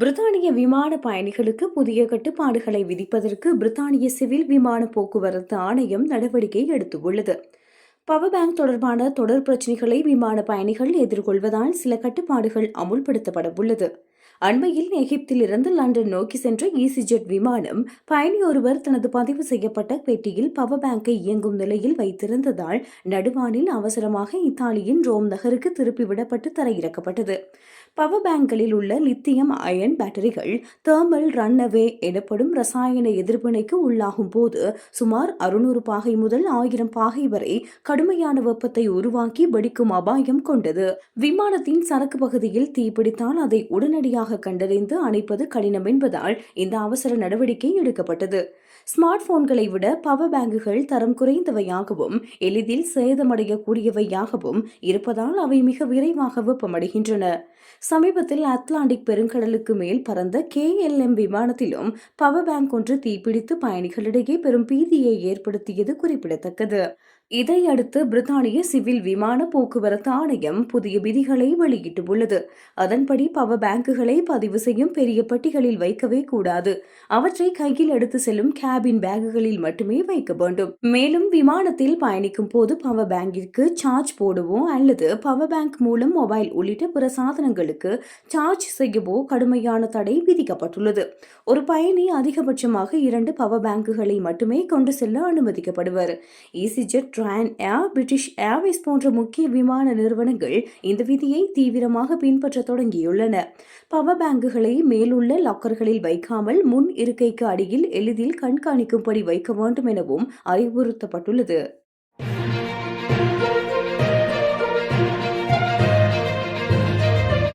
பிரித்தானிய விமான பயணிகளுக்கு புதிய கட்டுப்பாடுகளை விதிப்பதற்கு பிரித்தானிய சிவில் விமான போக்குவரத்து ஆணையம் நடவடிக்கை எடுத்துள்ளது. பவர் பேங்க் தொடர்பான தொடர் பிரச்சினைகளை விமான பயணிகள் எதிர்கொள்வதால் சில கட்டுப்பாடுகள் அமுல்படுத்தப்பட உள்ளது. அண்மையில் எகிப்தில் இருந்து லண்டன் நோக்கி சென்ற ஈசிஜெட் விமானம் பயணி ஒருவர் தனது பதிவு செய்யப்பட்ட பெட்டியில் பவர் பேங்கை இயங்கும் நிலையில் வைத்திருந்ததால் நடுவானில் அவசரமாக இத்தாலியின் ரோம் நகருக்கு திருப்பிவிடப்பட்டு தரையிறக்கப்பட்டது. பவர் பேங்கில் உள்ள லித்தியம் அயன் பேட்டரிகள் தெர்மல் ரன் அவே எனப்படும் ரசாயன எதிர்வினைக்கு உள்ளாகும் போது சுமார் 600 பாகை முதல் 1000 பாகை வரை கடுமையான வெப்பத்தை உருவாக்கி வெடிக்கும் அபாயம் கொண்டது. விமானத்தின் சரக்கு பகுதியில் தீப்பிடித்தால் அதை உடனடியாக கண்டறிந்து அணைப்பது கடினம் என்பதால் இந்த அவசர நடவடிக்கை எடுக்கப்பட்டது. ஸ்மார்ட் போன்களை விட பவர் பேங்குகள் தரம் குறைந்தவையாகவும் எளிதில் சேதமடையக்கூடியவையாகவும் இருப்பதால் அவை மிக விரைவாக வெப்பமடைகின்றன. சமீபத்தில் அட்லாண்டிக் பெருங்கடலுக்கு மேல் பறந்த KLM விமானத்திலும் பவர் பேங்க் ஒன்று தீப்பிடித்து பயணிகளிடையே பெரும் பீதியை ஏற்படுத்தியது குறிப்பிடத்தக்கது. இதையடுத்து பிரித்தானிய சிவில் விமான போக்குவரத்து ஆணையம் புதிய விதிகளை வெளியிட்டுள்ளது. அதன்படி பவர் பேங்குகளை பதிவு செய்யும் பெரிய பெட்டிகளில் வைக்கவே கூடாது. அவற்றை கையில் எடுத்து செல்லும் கேபின் பேக்குகளில் மட்டுமே வைக்க வேண்டும். மேலும் விமானத்தில் பயணிக்கும் போது பவர் பேங்கிற்கு சார்ஜ் போடவோ அல்லது பவர் பேங்க் மூலம் மொபைல் உள்ளிட்ட பிற சாதனங்களுக்கு சார்ஜ் செய்யவோ கடுமையான தடை விதிக்கப்பட்டுள்ளது. ஒரு பயணி அதிகபட்சமாக 2 பவர் பேங்குகளை மட்டுமே கொண்டு செல்ல அனுமதிக்கப்படுவர். ஈசிஜெட், ராயன் ஏர், பிரிட்டிஷ் ஏர்வேஸ் போன்ற முக்கிய விமான நிறுவனங்கள் இந்த விதியை தீவிரமாக பின்பற்ற தொடங்கியுள்ளன. பவர் பேங்குகளை மேலுள்ள லாக்கர்களில் வைக்காமல் முன் இருக்கைக்கு அடியில் எளிதில் கண்காணிக்கும்படி வைக்க வேண்டும் எனவும் அறிவுறுத்தப்பட்டுள்ளது.